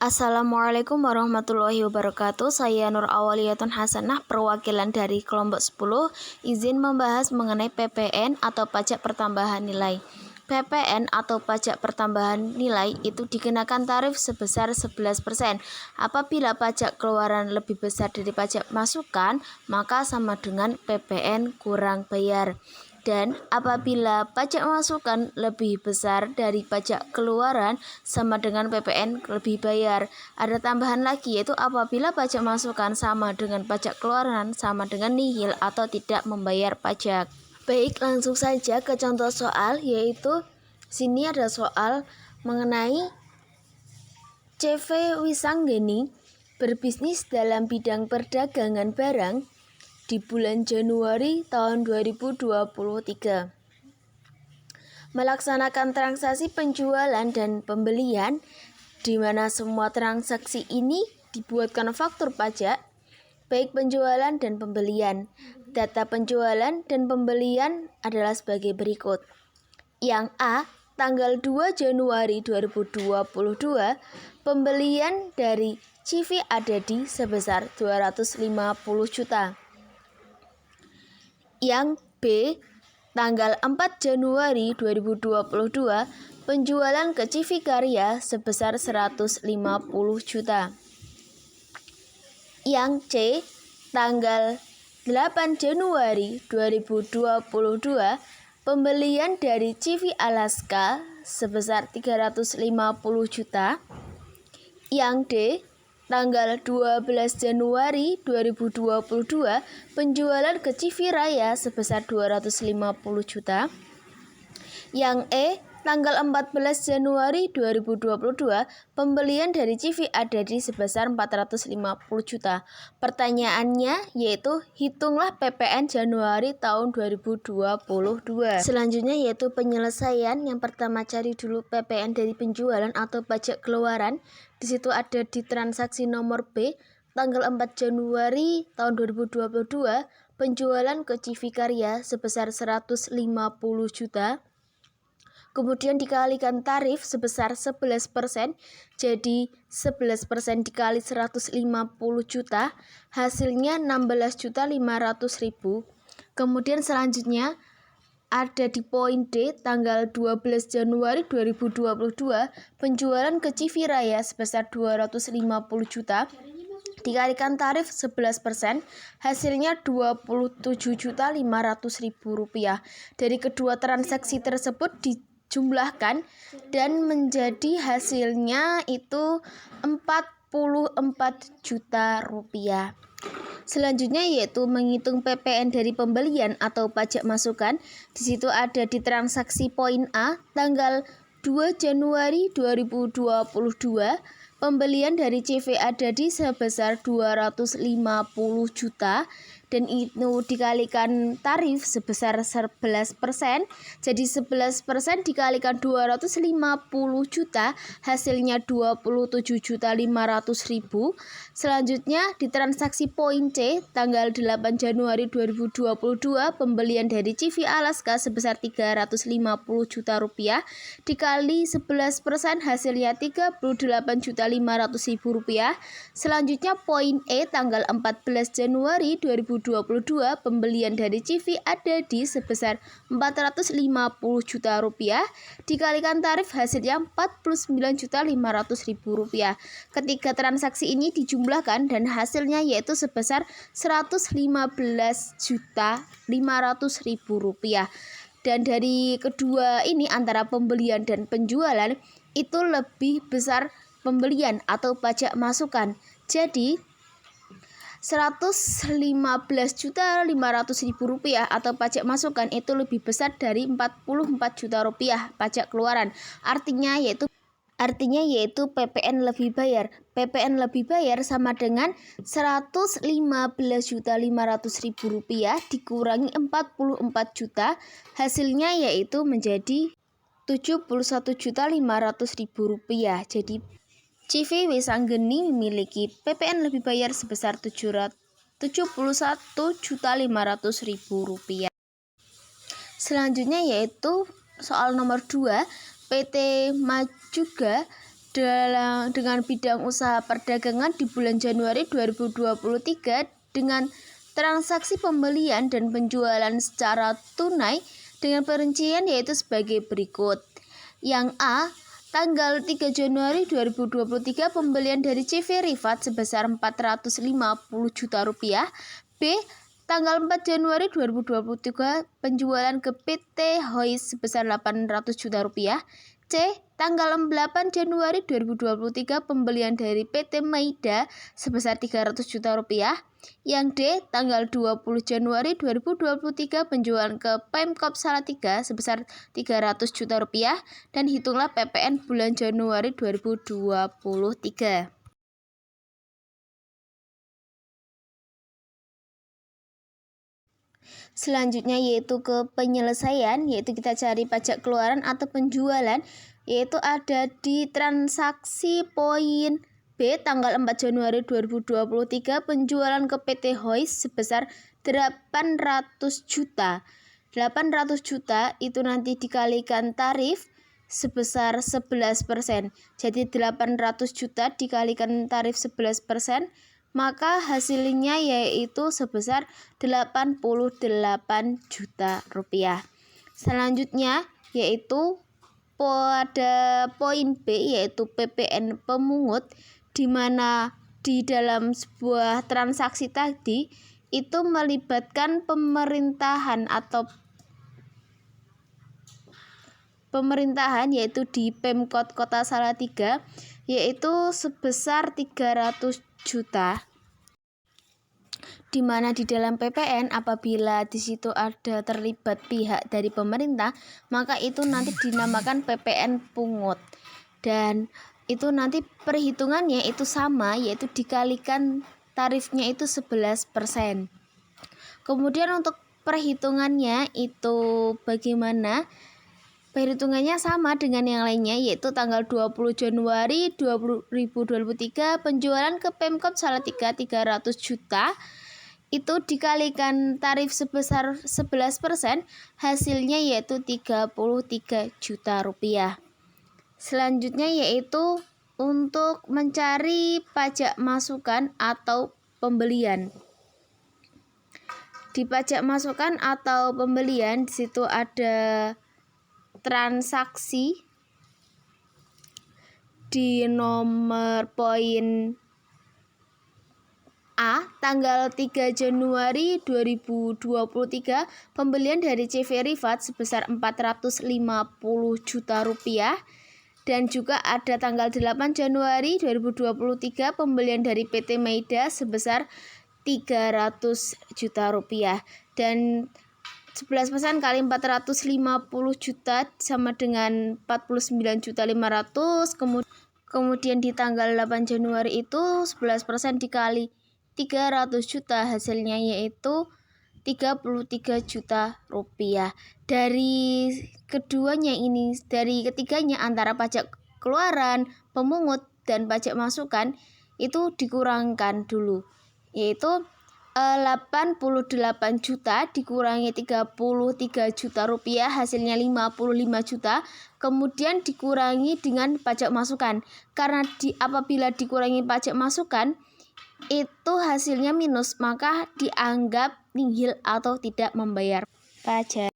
Assalamualaikum warahmatullahi wabarakatuh. Saya Nur Awaliyatun Hasanah, perwakilan dari kelompok 10, izin membahas mengenai PPN atau pajak pertambahan nilai. PPN atau pajak pertambahan nilai itu dikenakan tarif sebesar 11%. Apabila pajak keluaran lebih besar dari pajak masukan, maka sama dengan PPN kurang bayar. Dan apabila pajak masukan lebih besar dari pajak keluaran, sama dengan PPN lebih bayar. Ada tambahan lagi, yaitu apabila pajak masukan sama dengan pajak keluaran, sama dengan nihil atau tidak membayar pajak. Baik, langsung saja ke contoh soal, yaitu sini ada soal mengenai CV Wisanggeni berbisnis dalam bidang perdagangan barang di bulan Januari tahun 2023. Melaksanakan transaksi penjualan dan pembelian, di mana semua transaksi ini dibuatkan faktur pajak, baik penjualan dan pembelian. Data penjualan dan pembelian adalah sebagai berikut. Yang A, tanggal 2 Januari 2022, pembelian dari CV Adadi sebesar 250 juta. Yang B, tanggal 4 Januari 2022, penjualan ke CV Karya sebesar 150 juta. Yang C, tanggal 8 Januari 2022, pembelian dari CV Alaska sebesar 350 juta. Yang D, tanggal 12 Januari 2022, penjualan ke CV Raya sebesar 250 juta. Yang E, tanggal 14 Januari 2022, pembelian dari CV Adadi sebesar 450 juta. Pertanyaannya yaitu hitunglah PPN Januari tahun 2022. Selanjutnya yaitu penyelesaian. Yang pertama, cari dulu PPN dari penjualan atau pajak keluaran. Di situ ada di transaksi nomor B, tanggal 4 Januari tahun 2022, penjualan ke CV Karya sebesar 150 juta. Kemudian dikalikan tarif sebesar 11%, jadi 11% dikali 150 juta, hasilnya 16.500.000. Kemudian selanjutnya ada di poin D, tanggal 12 Januari 2022, penjualan ke CV Raya sebesar 250 juta, dikalikan tarif 11%, hasilnya 27.500.000 rupiah. Dari kedua transaksi tersebut dijumlahkan dan menjadi hasilnya itu 44 juta rupiah. Selanjutnya yaitu menghitung PPN dari pembelian atau pajak masukan. Di situ ada di transaksi poin A, tanggal 2 Januari 2022, pembelian dari CV Adadi sebesar 250 juta dan itu dikalikan tarif sebesar 11%, jadi 11% dikalikan 250 juta, hasilnya 27.500.000. Selanjutnya di transaksi poin C, tanggal 8 Januari 2022, pembelian dari CV Alaska sebesar 350 juta rupiah, dikali 11%, hasilnya 38.500.000 rupiah. Selanjutnya poin E, tanggal 14 Januari 2022, pembelian dari CV Adadi sebesar 450 juta rupiah, dikalikan tarif, hasilnya 49.500.000 rupiah. Ketiga transaksi ini dijumlahkan dan hasilnya yaitu sebesar 115.500.000 rupiah. Dan dari kedua ini, antara pembelian dan penjualan, itu lebih besar pembelian atau pajak masukan. Jadi 115.500.000 rupiah atau pajak masukan itu lebih besar dari 44 juta rupiah pajak keluaran. Artinya yaitu PPN lebih bayar. PPN lebih bayar sama dengan 115.500.000 rupiah dikurangi 44 juta, hasilnya yaitu menjadi Rp71.500.000. Jadi CV wis anggeni memiliki PPN lebih bayar sebesar Rp71.500.000. Selanjutnya yaitu soal nomor 2, PT Majuga dengan bidang usaha perdagangan di bulan Januari 2023 dengan transaksi pembelian dan penjualan secara tunai dengan perincian yaitu sebagai berikut. Yang A, tanggal 3 Januari 2023 pembelian dari CV Rifat sebesar Rp450 juta. B, tanggal 4 Januari 2023 penjualan ke PT Hois sebesar Rp800 juta. C, tanggal 8 Januari 2023 pembelian dari PT Maida sebesar Rp300 juta. Yang D, tanggal 20 Januari 2023 penjualan ke Pemkop Salatiga sebesar Rp300 juta. Dan hitunglah PPN bulan Januari 2023. Selanjutnya yaitu ke penyelesaian, yaitu kita cari pajak keluaran atau penjualan, yaitu ada di transaksi poin B tanggal 4 Januari 2023 penjualan ke PT Hois sebesar 800 juta. 800 juta itu nanti dikalikan tarif sebesar 11%. Jadi 800 juta dikalikan tarif 11%. Maka hasilnya yaitu sebesar Rp88 juta. Selanjutnya yaitu pada poin B yaitu PPN pemungut, di mana di dalam sebuah transaksi tadi itu melibatkan pemerintahan yaitu di Pemkot Kota Salatiga yaitu sebesar 300 juta. Di mana di dalam PPN apabila di situ ada terlibat pihak dari pemerintah, maka itu nanti dinamakan PPN pungut. Dan itu nanti perhitungannya itu sama, yaitu dikalikan tarifnya itu 11%. Kemudian untuk perhitungannya itu bagaimana? Perhitungannya sama dengan yang lainnya, yaitu tanggal 20 Januari 2023 penjualan ke Pemkot Salatiga 300 juta itu dikalikan tarif sebesar 11%, hasilnya yaitu Rp33 juta. Selanjutnya yaitu untuk mencari pajak masukan atau pembelian. Di pajak masukan atau pembelian di situ ada transaksi di nomor poin A tanggal 3 Januari 2023 pembelian dari CV Rifat sebesar Rp450 juta. Dan juga ada tanggal 8 Januari 2023 pembelian dari PT Maida sebesar Rp300 juta. Dan 11% kali 450 juta sama dengan 49.500.000. Kemudian di tanggal 8 Januari itu 11% dikali 300 juta hasilnya yaitu Rp33 juta. Dari ketiganya antara pajak keluaran, pemungut dan pajak masukan itu dikurangkan dulu, yaitu 88 juta dikurangi Rp33 juta hasilnya Rp55 juta, kemudian dikurangi dengan pajak masukan. Karena apabila dikurangi pajak masukan itu hasilnya minus, maka dianggap nihil atau tidak membayar pajak.